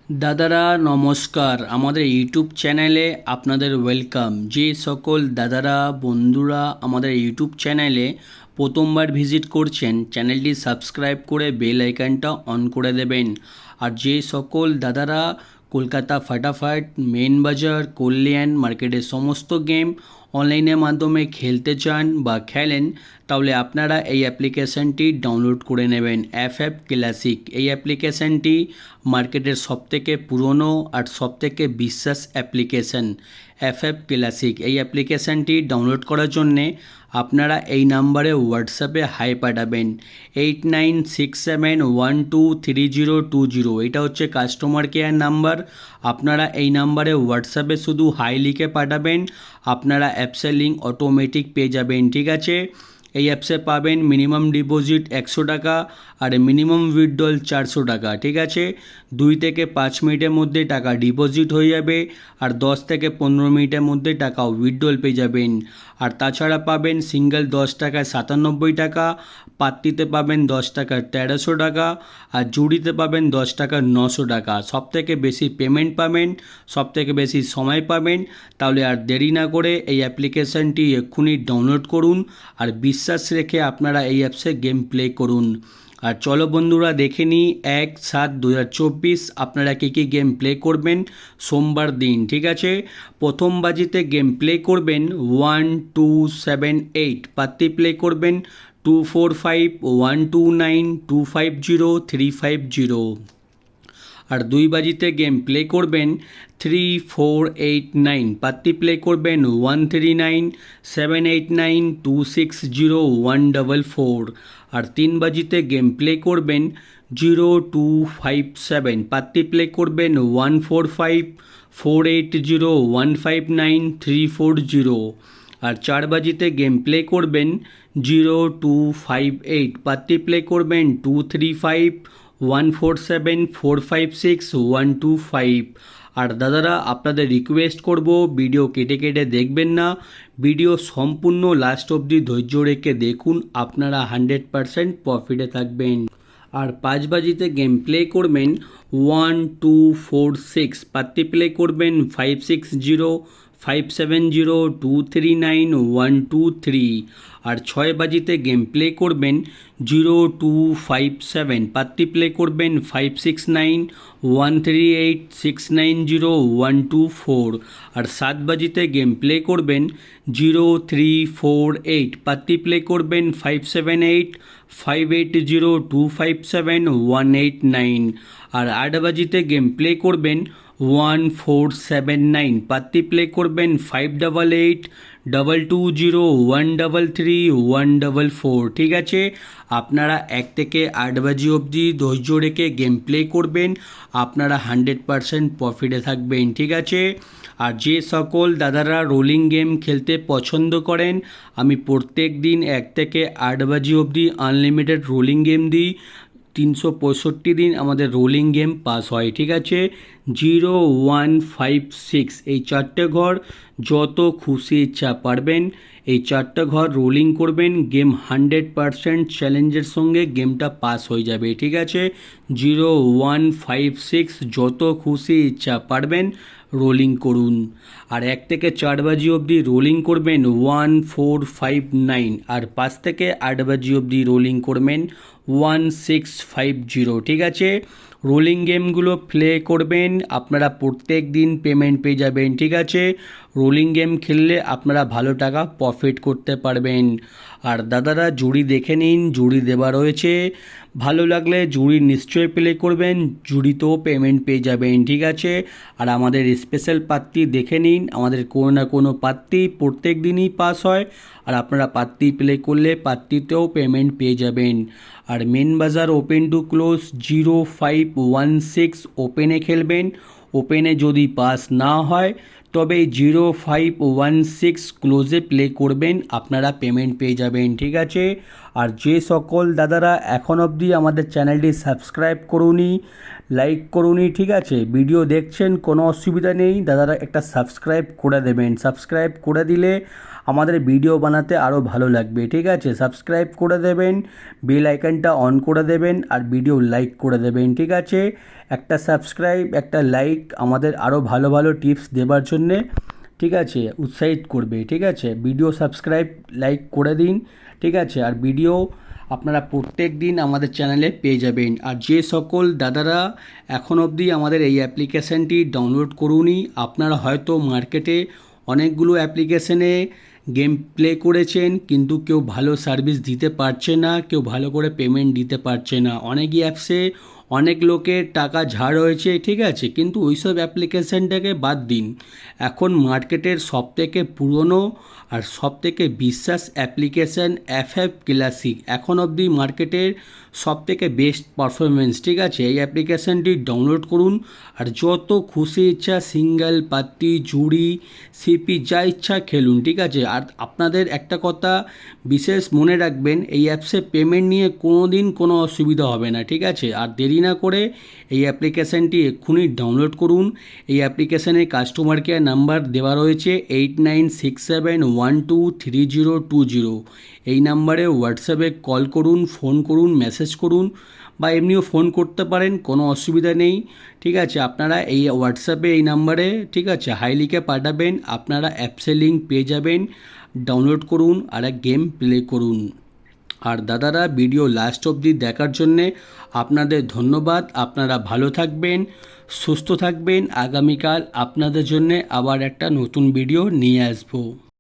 দাদারা নমস্কার, আমাদের ইউটিউব চ্যানেলে আপনাদের ওয়েলকাম। যে সকল দাদারা বন্ধুরা আমাদের ইউটিউব চ্যানেলে প্রথমবার ভিজিট করছেন, চ্যানেলটি সাবস্ক্রাইব করে বেল আইকনটা অন করে দেবেন। আর যে সকল দাদারা কলকাতা ফাটাফাট, মেন বাজার, কল্যাণ মার্কেটের সমস্ত গেম অনলাইনের মাধ্যমে খেলতে চান বা খেলেন, তাহলে আপনারা এই অ্যাপ্লিকেশানটি ডাউনলোড করে নেবেন। এফএফ ক্লাসিক এই অ্যাপ্লিকেশানটি মার্কেটের সবথেকে পুরনো আর সবথেকে বিশ্বাস অ্যাপ্লিকেশান। এফএফ ক্লাসিক এই অ্যাপ্লিকেশানটি ডাউনলোড করার জন্যে আপনারা এই নাম্বারে হোয়াটসঅ্যাপে হাই পাঠাবেন 8967123020। এটা হচ্ছে কাস্টমার কেয়ার নাম্বার। আপনারা এই নাম্বারে হোয়াটসঅ্যাপে শুধু হাই লিখে পাঠাবেন, আপনারা অ্যাপসের লিঙ্ক অটোমেটিক পেয়ে যাবেন। ঠিক আছে, এই অ্যাপসে পাবেন মিনিমাম ডিপোজিট 100 টাকা আর মিনিমাম উইথড্রল 400 টাকা। ঠিক আছে, 2 থেকে 5 মিনিটের মধ্যে টাকা ডিপোজিট হয়ে যাবে আর 10 থেকে 15 মিনিটের মধ্যে টাকা উইথড্রল পেয়ে যাবেন। আর তাছাড়া পাবেন সিঙ্গেল 10 টাকায় 97 টাকা, পাত্তিতে পাবেন 10 টাকার 1300 টাকা আর জুড়িতে পাবেন 10 টাকার 900 টাকা। সবথেকে বেশি পেমেন্ট পাবেন, সবথেকে বেশি সময় পাবেন। তাহলে আর দেরি না করে এই অ্যাপ্লিকেশানটি এক্ষুনি ডাউনলোড করুন আর বিশ্বাস রেখে আপনারা এই অ্যাপসে গেম প্লে করুন। আর চলো বন্ধুরা দেখে নিই 1/7/2024 আপনারা কী কী গেম প্লে করবেন সোমবার দিন। ঠিক আছে, প্রথম বাজিতে গেম প্লে করবেন 1278, পাত্তি প্লে করবেন 245129250350। আর 2 বাজিতে গেম প্লে করবেন 3489, পাত্তি প্লে করবেন 139789260144। আর 3 বাজিতে গেম প্লে করবেন 0257, পাত্তি প্লে করবেন 145480159340। আর 4 বাজিতে গেম প্লে করবেন 0258, পাত্তি প্লে করবেন 235147456125। আর দাদারা আপনাদের রিকোয়েস্ট করব, ভিডিও কেটে কেটে দেখবেন না, ভিডিও সম্পূর্ণ লাস্ট অবধি ধৈর্য রেখে দেখুন, আপনারা 100% প্রফিটে থাকবেন। আর 5 বাজিতে গেম প্লে করবেন 1246, পাত্তি প্লে করবেন 560570239123। আর 6 বাজিতে গেম প্লে করবেন 0257, পাত্তি প্লে করবেন 569138690124। আর 7 বাজিতে গেম প্লে করবেন 0348, পাত্তি প্লে করবেন 578580257189। আর 8 বাজিতে গেম প্লে করবেন 1479, পাত্তি প্লে করবেন 588220133144। ঠিক আছে, আপনারা 1 থেকে 8 বাজি অবধি ধৈর্য রেখে গেম প্লে করবেন, আপনারা 100% প্রফিটে থাকবেন। ঠিক আছে, আর যে সকল দাদারা রোলিং গেম খেলতে পছন্দ করেন, আমি প্রত্যেক দিন 1 থেকে 8 বাজি অবধি আনলিমিটেড রোলিং গেম দিই। 365 দিন আমাদের রোলিং গেম পাস হয়। ঠিক আছে, 0156 এই 4টে ঘর যত খুশি ইচ্ছা পারবেন এই 4টে ঘর রোলিং করবেন, গেম 100% চ্যালেঞ্জের সঙ্গে গেমটা পাস হয়ে যাবে। ঠিক আছে, 0156 যত খুশি ইচ্ছা পারবেন রোলিং করুন। আর 1 থেকে 4 বাজি অবধি রোলিং করবেন 1459 আর 5 থেকে 8 বাজি অবধি রোলিং করবেন 1650। ঠিক আছে, রোলিং গেমগুলো প্লে করবেন, আপনারা প্রত্যেক দিন পেমেন্ট পেয়ে যাবেন। ঠিক আছে, রোলিং গেম খেললে আপনারা ভালো টাকা প্রফিট করতে পারবেন। আর দাদারা জুড়ি দেখে নিন, জুড়ি দেওয়া রয়েছে, ভালো লাগলে জুড়ি নিশ্চয়ই প্লে করবেন, জুড়িতেও পেমেন্ট পেয়ে যাবেন। ঠিক আছে, আর আমাদের স্পেশাল পাত্তি দেখে নিন, আমাদের কোনো না কোনো পাত্তি প্রত্যেক দিনই পাস হয় আর আপনারা পাত্তি প্লে করলে পাত্তিতেও পেমেন্ট পেয়ে যাবেন। আর মেন বাজার ওপেন টু ক্লোজ 0516 ওপেনে খেলবেন, ওপেনে যদি পাস না হয় তবে 0516 ক্লোজে প্লে করবেন, আপনারা পেমেন্ট পেয়ে যাবেন। ঠিক আছে, আর যে সকল দাদারা এখন অবধি আমাদের চ্যানেলটি সাবস্ক্রাইব করুনি, লাইক করুনি, ঠিক আছে, ভিডিও দেখছেন কোনো অসুবিধা নেই, দাদারা একটা সাবস্ক্রাইব করে দেবেন। সাবস্ক্রাইব করে দিলে আমাদের ভিডিও বানাতে আরও ভালো লাগবে, ঠিক আছে। সাবস্ক্রাইব করে দেবেন, বেল আইকনটা অন করে দেবেন আর ভিডিও লাইক করে দেবেন, ঠিক আছে। একটা সাবস্ক্রাইব, একটা লাইক আমাদের আরও ভালো ভালো টিপস দেবার জন্যে, ঠিক আছে, উৎসাহিত করবে, ঠিক আছে। ভিডিও সাবস্ক্রাইব লাইক করে দিন, ঠিক আছে। আর ভিডিও আপনারা প্রত্যেক দিন আমাদের চ্যানেলে পেয়ে যাবেন। আর যে সকল দাদারা এখন অবধি আমাদের এই অ্যাপ্লিকেশানটি ডাউনলোড করুনি, আপনারা হয়তো মার্কেটে অনেকগুলো অ্যাপ্লিকেশানে গেম প্লে করেছেন, কিন্তু কেউ ভালো সার্ভিস দিতে পারছে না, কেউ ভালো করে পেমেন্ট দিতে পারছে না। অনেকই অ্যাপসে অনেক লোকের টাকা ঝাড় হয়েছে, ঠিক আছে, কিন্তু ওইসব অ্যাপ্লিকেশানটাকে বাদ দিন। এখন মার্কেটের সবথেকে পুরনো আর সবথেকে বিশ্বাস অ্যাপ্লিকেশান FF ক্লাসিক এখন অবধি মার্কেটের সবথেকে বেস্ট পারফরমেন্স, ঠিক আছে। এই অ্যাপ্লিকেশানটি ডাউনলোড করুন আর যত খুশি ইচ্ছা সিঙ্গেল পাত্তি জুড়ি সিপি যা ইচ্ছা খেলুন, ঠিক আছে। আর আপনাদের একটা কথা বিশেষ মনে রাখবেন, এই অ্যাপসে পেমেন্ট নিয়ে কোনো দিন কোনো অসুবিধা হবে না, ঠিক আছে। আর দেরি না করে এই অ্যাপ্লিকেশানটি এক্ষুনি ডাউনলোড করুন। এই অ্যাপ্লিকেশানে কাস্টমার কেয়ার নাম্বার দেওয়া রয়েছে 8967123020। এই নাম্বারে হোয়াটসঅ্যাপে কল করুন, ফোন করুন, মেসেজ করুন বা এমনিও ফোন করতে পারেন, কোনো অসুবিধা নেই, ঠিক আছে। আপনারা এই হোয়াটসঅ্যাপে এই নাম্বারে, ঠিক আছে, হাই লিখে পাঠাবেন, আপনারা অ্যাপসের লিঙ্ক পেয়ে যাবেন। ডাউনলোড করুন আর এক গেম প্লে করুন। আর দাদারা ভিডিও লাস্ট অবধি দেখার জন্যে আপনাদের ধন্যবাদ। আপনারা ভালো থাকবেন, সুস্থ থাকবেন। আগামীকাল আপনাদের জন্যে আবার একটা নতুন ভিডিও নিয়ে আসবো।